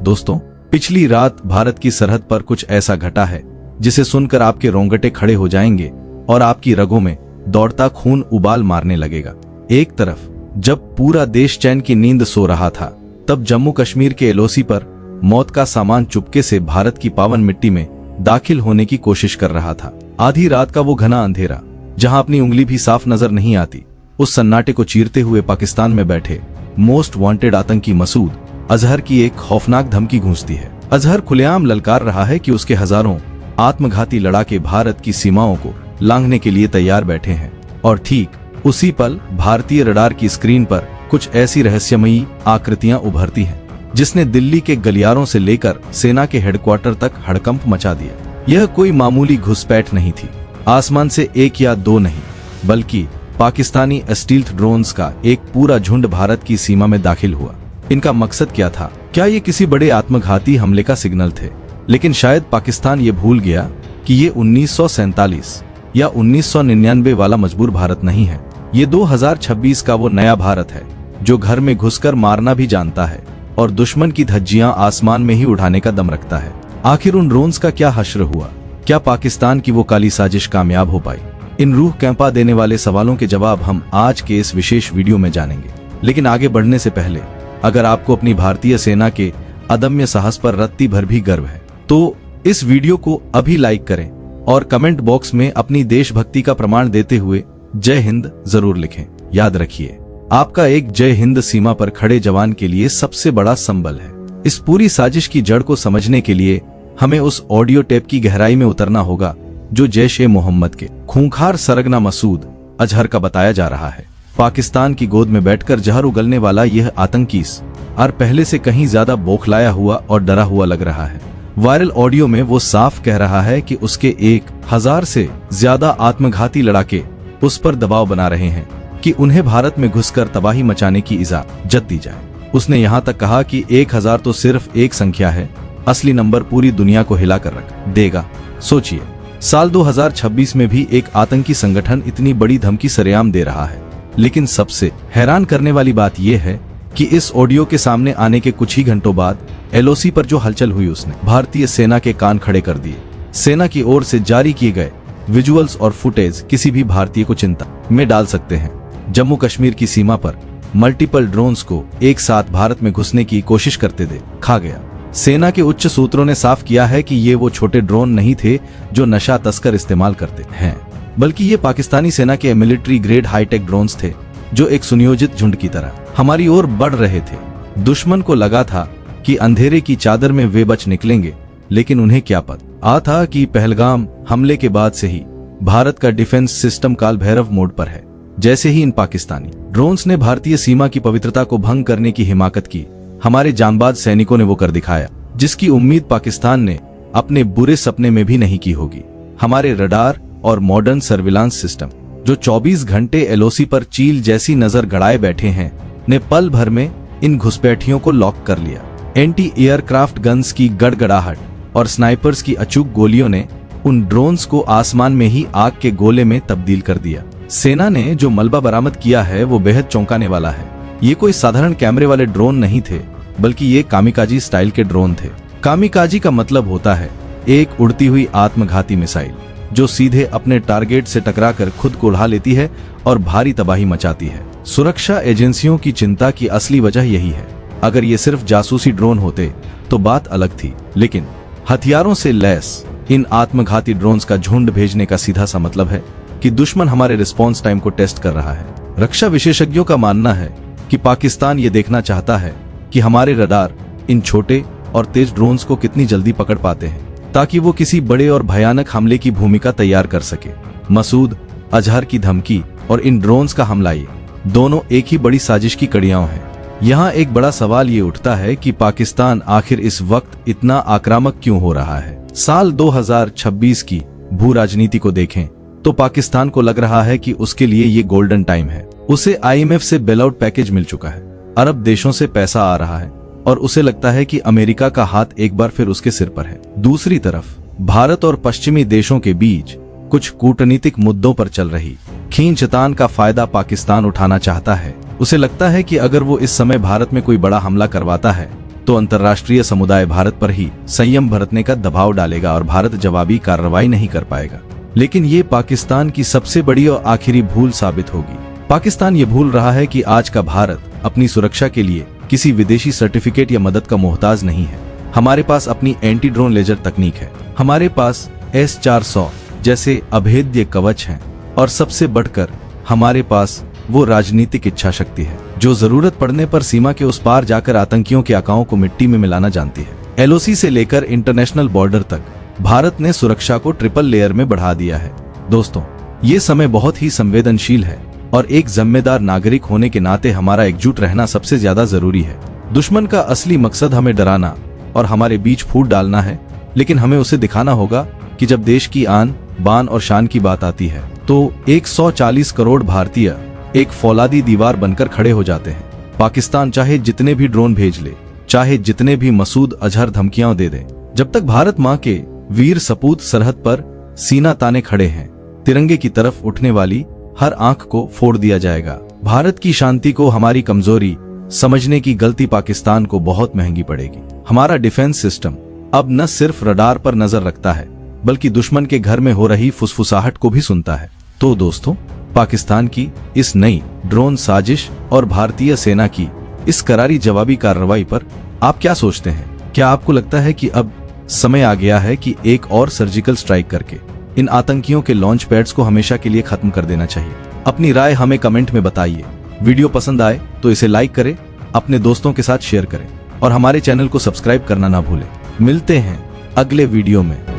दोस्तों, पिछली रात भारत की सरहद पर कुछ ऐसा घटा है जिसे सुनकर आपके रोंगटे खड़े हो जाएंगे और आपकी रगों में दौड़ता खून उबाल मारने लगेगा। एक तरफ जब पूरा देश चैन की नींद सो रहा था, तब जम्मू कश्मीर के एलओसी पर मौत का सामान चुपके से भारत की पावन मिट्टी में दाखिल होने की कोशिश कर रहा था। आधी रात का वो घना अंधेरा, जहां अपनी उंगली भी साफ नजर नहीं आती, उस सन्नाटे को चीरते हुए पाकिस्तान में बैठे मोस्ट वांटेड आतंकी मसूद अजहर की एक खौफनाक धमकी गूंजती है। अजहर खुलेआम ललकार रहा है कि उसके हजारों आत्मघाती लड़ाके भारत की सीमाओं को लांघने के लिए तैयार बैठे हैं। और ठीक उसी पल भारतीय रडार की स्क्रीन पर कुछ ऐसी रहस्यमयी आकृतियां उभरती हैं जिसने दिल्ली के गलियारों से लेकर सेना के हेडक्वार्टर तक हड़कंप मचा दिया। यह कोई मामूली घुसपैठ नहीं थी। आसमान से एक या दो नहीं, बल्कि पाकिस्तानी स्टील्थ ड्रोन्स का एक पूरा झुंड भारत की सीमा में दाखिल हुआ। इनका मकसद क्या था? क्या ये किसी बड़े आत्मघाती हमले का सिग्नल थे? लेकिन शायद पाकिस्तान ये भूल गया कि ये 1947 या 1999 वाला मजबूर भारत नहीं है। ये 2026 का वो नया भारत है जो घर में घुसकर मारना भी जानता है और दुश्मन की धज्जियां आसमान में ही उठाने का दम रखता है। आखिर उन ड्रोन्स का क्या हश्र हुआ? क्या पाकिस्तान की वो काली साजिश कामयाब हो पाई? इन रूह कैंपा देने वाले सवालों के जवाब हम आज के इस विशेष वीडियो में जानेंगे। लेकिन आगे बढ़ने से पहले, अगर आपको अपनी भारतीय सेना के अदम्य साहस पर रत्ती भर भी गर्व है, तो इस वीडियो को अभी लाइक करें और कमेंट बॉक्स में अपनी देशभक्ति का प्रमाण देते हुए जय हिंद जरूर लिखें। याद रखिए, आपका एक जय हिंद सीमा पर खड़े जवान के लिए सबसे बड़ा संबल है। इस पूरी साजिश की जड़ को समझने के लिए हमें उस ऑडियो टेप की गहराई में उतरना होगा जो जैश-ए-मोहम्मद के खूंखार सरगना मसूद अजहर का बताया जा रहा है। पाकिस्तान की गोद में बैठकर जहर उगलने वाला यह आतंकी और पहले से कहीं ज्यादा बौखलाया हुआ और डरा हुआ लग रहा है। वायरल ऑडियो में वो साफ कह रहा है कि उसके 1000 से ज्यादा आत्मघाती लड़ाके उस पर दबाव बना रहे हैं कि उन्हें भारत में घुसकर तबाही मचाने की इजाजत दी जाए। उसने यहाँ तक कहा कि 1000 तो सिर्फ एक संख्या है, असली नंबर पूरी दुनिया को हिलाकर रख देगा। सोचिए, साल 2026 में भी एक आतंकी संगठन इतनी बड़ी धमकी सरेआम दे रहा है। लेकिन सबसे हैरान करने वाली बात यह है कि इस ऑडियो के सामने आने के कुछ ही घंटों बाद एलओसी पर जो हलचल हुई उसने भारतीय सेना के कान खड़े कर दिए। सेना की ओर से जारी किए गए विजुअल्स और फुटेज किसी भी भारतीय को चिंता में डाल सकते हैं। जम्मू कश्मीर की सीमा पर मल्टीपल ड्रोन्स को एक साथ भारत में घुसने की कोशिश करते देखा गया। सेना के उच्च सूत्रों ने साफ किया है कि ये वो छोटे ड्रोन नहीं थे जो नशा तस्कर इस्तेमाल करते हैं, बल्कि ये पाकिस्तानी सेना के मिलिट्री ग्रेड हाईटेक ड्रोन्स थे जो एक सुनियोजित झुंड की तरह हमारी ओर बढ़ रहे थे। दुश्मन को लगा था कि अंधेरे की चादर में वे बच निकलेंगे, लेकिन उन्हें क्या पता था कि पहलगाम हमले के बाद से ही भारत का डिफेंस सिस्टम काल भैरव मोड पर है। जैसे ही इन पाकिस्तानी ड्रोन्स ने भारतीय सीमा की पवित्रता को भंग करने की हिमाकत की, हमारे जांबाज सैनिकों ने वो कर दिखाया जिसकी उम्मीद पाकिस्तान ने अपने बुरे सपने में भी नहीं की होगी। हमारे रडार और मॉडर्न सर्विलांस सिस्टम जो 24 घंटे एलओसी पर चील जैसी नजर गड़ाए बैठे हैं, ने पल भर में इन घुसपैठियों को लॉक कर लिया। एंटी एयरक्राफ्ट गन्स की गड़गड़ाहट और स्नाइपर्स की अचूक गोलियों ने उन ड्रोन्स को आसमान में ही आग के गोले में तब्दील कर दिया। सेना ने जो मलबा बरामद किया है वो बेहद चौंकाने वाला है। ये कोई साधारण कैमरे वाले ड्रोन नहीं थे, बल्कि ये कामिकाजी स्टाइल के ड्रोन थे। कामिकाजी का मतलब होता है एक उड़ती हुई आत्मघाती मिसाइल जो सीधे अपने टारगेट से टकराकर खुद को उड़ा लेती है और भारी तबाही मचाती है। सुरक्षा एजेंसियों की चिंता की असली वजह यही है। अगर ये सिर्फ जासूसी ड्रोन होते तो बात अलग थी, लेकिन हथियारों से लैस इन आत्मघाती ड्रोन्स का झुंड भेजने का सीधा सा मतलब है कि दुश्मन हमारे रिस्पॉन्स टाइम को टेस्ट कर रहा है। रक्षा विशेषज्ञों का मानना है कि पाकिस्तान ये देखना चाहता है कि हमारे रडार इन छोटे और तेज ड्रोन्स को कितनी जल्दी पकड़ पाते हैं, ताकि वो किसी बड़े और भयानक हमले की भूमिका तैयार कर सके। मसूद अजहर की धमकी और इन ड्रोन्स का हमला, ये दोनों एक ही बड़ी साजिश की कड़ियां हैं। यहाँ एक बड़ा सवाल ये उठता है कि पाकिस्तान आखिर इस वक्त इतना आक्रामक क्यों हो रहा है। साल 2026 की भू राजनीति को देखें तो पाकिस्तान को लग रहा है कि उसके लिए ये गोल्डन टाइम है। उसे आईएमएफ से बेलआउट पैकेज मिल चुका है, अरब देशों से पैसा आ रहा है और उसे लगता है कि अमेरिका का हाथ एक बार फिर उसके सिर पर है। दूसरी तरफ भारत और पश्चिमी देशों के बीच कुछ कूटनीतिक मुद्दों पर चल रही खींचतान का फायदा पाकिस्तान उठाना चाहता है। उसे लगता है कि अगर वो इस समय भारत में कोई बड़ा हमला करवाता है तो अंतर्राष्ट्रीय समुदाय भारत पर ही संयम बरतने का दबाव डालेगा और भारत जवाबी कार्रवाई नहीं कर पाएगा। लेकिन ये पाकिस्तान की सबसे बड़ी और आखिरी भूल साबित होगी। पाकिस्तान ये भूल रहा है कि आज का भारत अपनी सुरक्षा के लिए किसी विदेशी सर्टिफिकेट या मदद का मोहताज नहीं है। हमारे पास अपनी एंटी ड्रोन लेजर तकनीक है, हमारे पास S-400 जैसे अभेद्य कवच हैं और सबसे बढ़कर हमारे पास वो राजनीतिक इच्छा शक्ति है जो जरूरत पड़ने पर सीमा के उस पार जाकर आतंकियों के आकाओं को मिट्टी में मिलाना जानती है। LOC से लेकर इंटरनेशनल बॉर्डर तक भारत ने सुरक्षा को ट्रिपल लेयर में बढ़ा दिया है। दोस्तों, ये समय बहुत ही संवेदनशील है और एक जिम्मेदार नागरिक होने के नाते हमारा एकजुट रहना सबसे ज्यादा जरूरी है। दुश्मन का असली मकसद हमें डराना और हमारे बीच फूट डालना है, लेकिन हमें उसे दिखाना होगा कि जब देश की आन बान और शान की बात आती है तो 140 करोड़ भारतीय एक फौलादी दीवार बनकर खड़े हो जाते हैं। पाकिस्तान चाहे जितने भी ड्रोन भेज ले, चाहे जितने भी मसूद अजहर धमकियां दे दे, जब तक भारत माँ के वीर सपूत सरहद पर सीना ताने खड़े हैं, तिरंगे की तरफ उठने वाली हर आंख को फोड़ दिया जाएगा। भारत की शांति को हमारी कमजोरी समझने की गलती पाकिस्तान को बहुत महंगी पड़ेगी। हमारा डिफेंस सिस्टम अब न सिर्फ रडार पर नजर रखता है, बल्कि दुश्मन के घर में हो रही फुसफुसाहट को भी सुनता है। तो दोस्तों, पाकिस्तान की इस नई ड्रोन साजिश और भारतीय सेना की इस करारी जवाबी कार्रवाई पर आप क्या सोचते हैं? क्या आपको लगता है कि अब समय आ गया है कि एक और सर्जिकल स्ट्राइक करके इन आतंकियों के लॉन्च पैड्स को हमेशा के लिए खत्म कर देना चाहिए? अपनी राय हमें कमेंट में बताइए। वीडियो पसंद आए तो इसे लाइक करें, अपने दोस्तों के साथ शेयर करें और हमारे चैनल को सब्सक्राइब करना ना भूलें। मिलते हैं अगले वीडियो में।